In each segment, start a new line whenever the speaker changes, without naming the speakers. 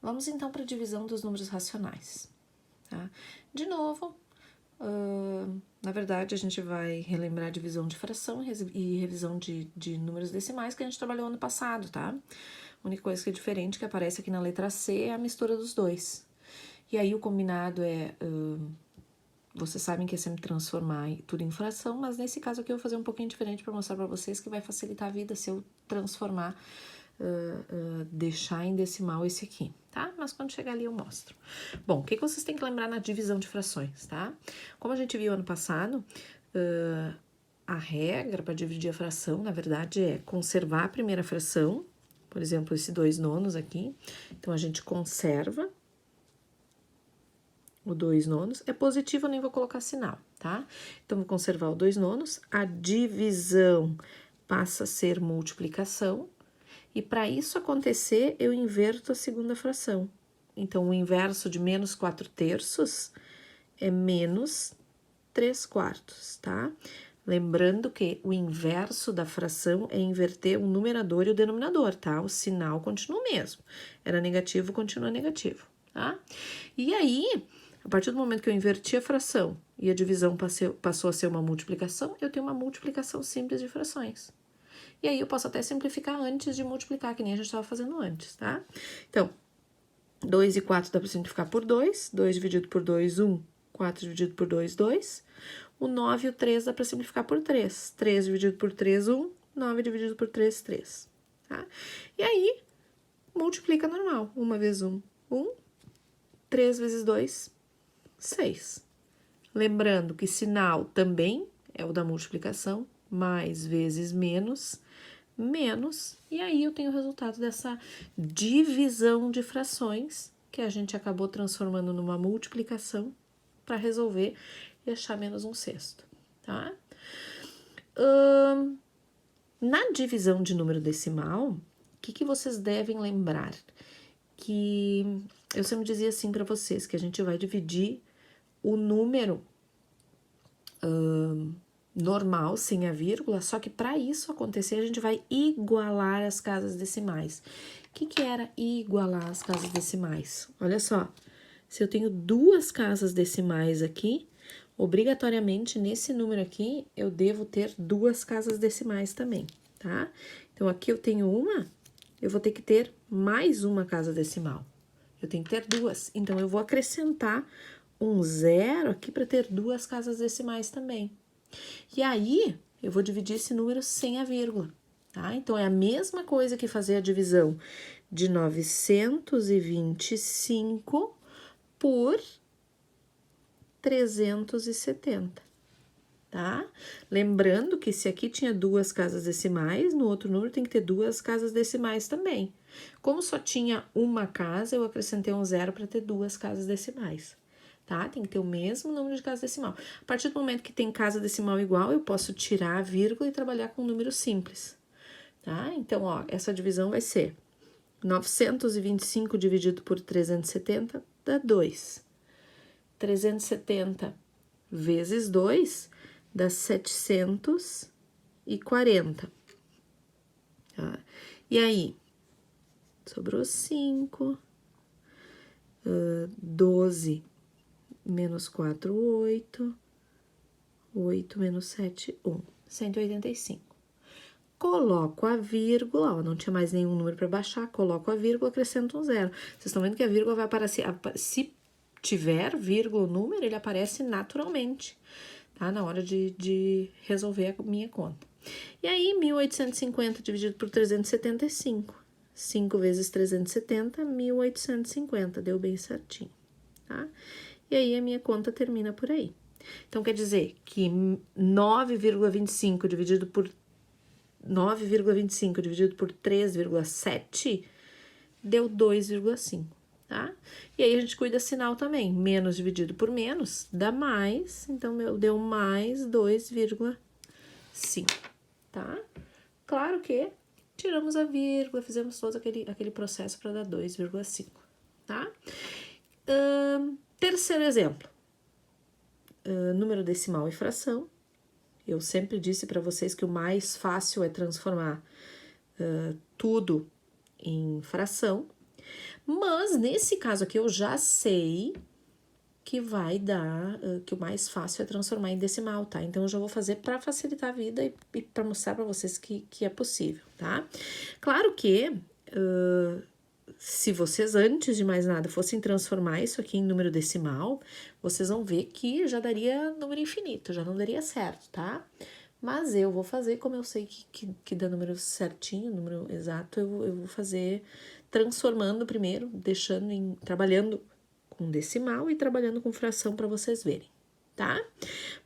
Vamos então para a divisão dos números racionais, tá? De novo, na verdade, a gente vai relembrar a divisão de fração e revisão de números decimais que a gente trabalhou ano passado, tá? A única coisa que é diferente que aparece aqui na letra C é a mistura dos dois. E aí o combinado é, vocês sabem que é sempre transformar tudo em fração, mas nesse caso aqui eu vou fazer um pouquinho diferente para mostrar para vocês que vai facilitar a vida se eu transformar, deixar em decimal esse aqui, tá? Mas quando chegar ali eu mostro. Bom, o que vocês têm que lembrar na divisão de frações, tá? Como a gente viu ano passado, a regra para dividir a fração, na verdade, é conservar a primeira fração, por exemplo, esse 2/9 aqui. Então, a gente conserva o 2/9. É positivo, eu nem vou colocar sinal, tá? Então, vou conservar o 2/9. A divisão passa a ser multiplicação. E para isso acontecer, eu inverto a segunda fração. Então, o inverso de menos 4/3 é menos 3/4, tá? Lembrando que o inverso da fração é inverter o numerador e o denominador, tá? O sinal continua o mesmo. Era negativo, continua negativo, tá? E aí, a partir do momento que eu inverti a fração e a divisão passou a ser uma multiplicação, eu tenho uma multiplicação simples de frações. E aí eu posso até simplificar antes de multiplicar, que nem a gente estava fazendo antes, tá? Então, 2 e 4 dá para simplificar por 2. 2 dividido por 2, 1. 4 dividido por 2, 2. O 9 e o 3 dá para simplificar por 3. 3 dividido por 3, 1. 9 dividido por 3, 3. Tá? E aí, multiplica normal. 1 vezes 1, 1. 3 vezes 2, 6. Lembrando que sinal também é o da multiplicação. Mais vezes menos, menos. E aí eu tenho o resultado dessa divisão de frações que a gente acabou transformando numa multiplicação para resolver e achar menos 1/6, tá? Na divisão de número decimal, o que vocês devem lembrar? Que eu sempre dizia assim para vocês, que a gente vai dividir o número normal, sem a vírgula, só que para isso acontecer, a gente vai igualar as casas decimais. O que era igualar as casas decimais? Olha só, se eu tenho duas casas decimais aqui, obrigatoriamente, nesse número aqui, eu devo ter duas casas decimais também, tá? Então, aqui eu tenho uma, eu vou ter que ter mais uma casa decimal. Eu tenho que ter duas, então eu vou acrescentar um 0 aqui para ter duas casas decimais também. E aí, eu vou dividir esse número sem a vírgula, tá? Então, é a mesma coisa que fazer a divisão de 925 por 370, tá? Lembrando que se aqui tinha duas casas decimais, no outro número tem que ter duas casas decimais também. Como só tinha uma casa, eu acrescentei um 0 para ter duas casas decimais, tá? Tem que ter o mesmo número de casa decimal. A partir do momento que tem casa decimal igual, eu posso tirar a vírgula e trabalhar com um número simples, tá? Então, ó, essa divisão vai ser 925 dividido por 370 dá 2. 370 vezes 2 dá 740. Tá? E aí, sobrou 5, 12 menos 4, 8, 8 menos 7, 1, 185. Coloco a vírgula, ó, não tinha mais nenhum número para baixar, coloco a vírgula, acrescento um 0. Vocês estão vendo que a vírgula vai aparecer, se tiver vírgula o número, ele aparece naturalmente, tá? Na hora de resolver a minha conta. E aí, 1850 dividido por 375. 5 vezes 370, 1850, deu bem certinho, tá? E aí, a minha conta termina por aí. Então, quer dizer que 9,25 dividido por 3,7 deu 2,5, tá? E aí a gente cuida sinal também. Menos dividido por menos dá mais, então deu mais 2,5, tá? Claro que tiramos a vírgula, fizemos todo aquele processo para dar 2,5, tá? Terceiro exemplo. Número decimal e fração. Eu sempre disse para vocês que o mais fácil é transformar tudo em fração, Mas nesse caso aqui eu já sei que vai dar, que o mais fácil é transformar em decimal, tá? Então eu já vou fazer para facilitar a vida e para mostrar para vocês que é possível, tá? Claro que se vocês, antes de mais nada, fossem transformar isso aqui em número decimal, vocês vão ver que já daria número infinito, já não daria certo, tá? Mas eu vou fazer, como eu sei que dá número certinho, número exato, eu vou fazer transformando primeiro, trabalhando com decimal e trabalhando com fração para vocês verem, tá?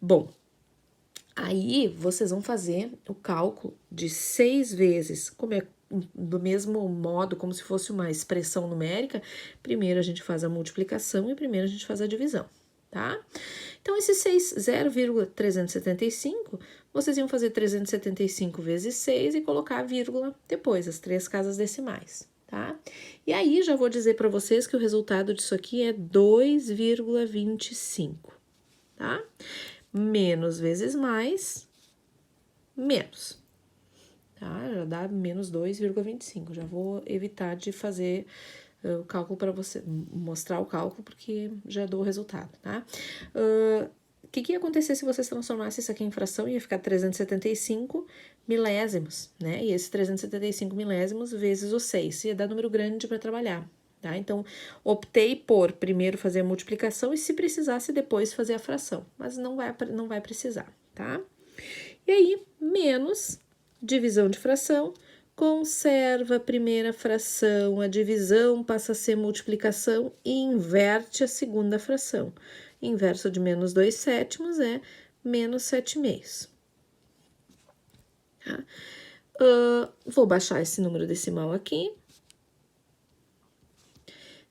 Bom, aí vocês vão fazer o cálculo de 6 vezes, como é do mesmo modo, como se fosse uma expressão numérica, primeiro a gente faz a multiplicação e primeiro a gente faz a divisão, tá? Então, esse 0,375, vocês iam fazer 375 vezes 6 e colocar a vírgula depois, as 3 casas decimais, tá? E aí, já vou dizer para vocês que o resultado disso aqui é 2,25, tá? Menos vezes mais, menos. Tá? Já dá menos 2,25. Já vou evitar de fazer o cálculo para você, mostrar o cálculo, porque já dou o resultado, tá? O que ia acontecer se vocês transformassem isso aqui em fração? Ia ficar 375 milésimos, né? E esses 375 milésimos vezes os 6. Ia dar número grande para trabalhar, tá? Então, optei por primeiro fazer a multiplicação e, se precisasse, depois fazer a fração. Mas não vai precisar, tá? E aí, menos divisão de fração, conserva a primeira fração, a divisão passa a ser multiplicação e inverte a segunda fração. Inverso de menos 2/7 é menos 7/2. Tá? Vou baixar esse número decimal aqui.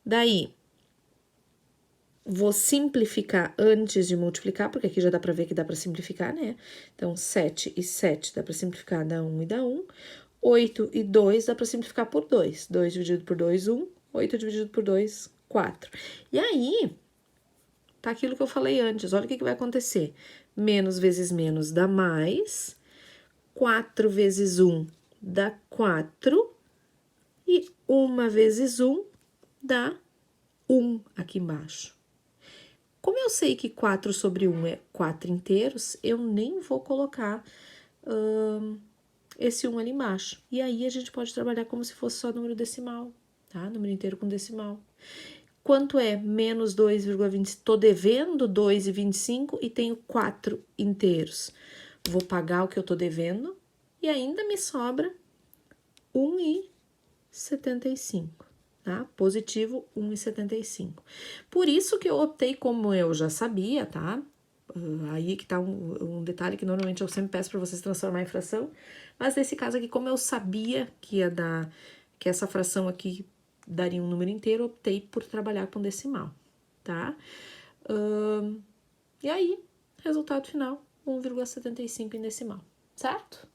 Daí, vou simplificar antes de multiplicar, porque aqui já dá para ver que dá para simplificar, né? Então, 7 e 7 dá para simplificar, dá 1 e dá 1. 8 e 2 dá para simplificar por 2. 2 dividido por 2, 1. 8 dividido por 2, 4. E aí, tá aquilo que eu falei antes. Olha o que vai acontecer. Menos vezes menos dá mais. 4 vezes 1 dá 4. E 1 vezes 1 dá 1 aqui embaixo. Como eu sei que 4 sobre 1 é 4 inteiros, eu nem vou colocar esse 1 ali embaixo. E aí, a gente pode trabalhar como se fosse só número decimal, tá? Número inteiro com decimal. Quanto é menos 2,20? Tô devendo 2,25 e tenho 4 inteiros. Vou pagar o que eu tô devendo e ainda me sobra 1,75. Tá? Positivo 1,75. Por isso que eu optei, como eu já sabia, tá? Aí que tá um detalhe que normalmente eu sempre peço para vocês transformar em fração, mas nesse caso aqui, como eu sabia que ia dar, que essa fração aqui daria um número inteiro, optei por trabalhar com decimal, tá? E aí, resultado final, 1,75 em decimal, certo?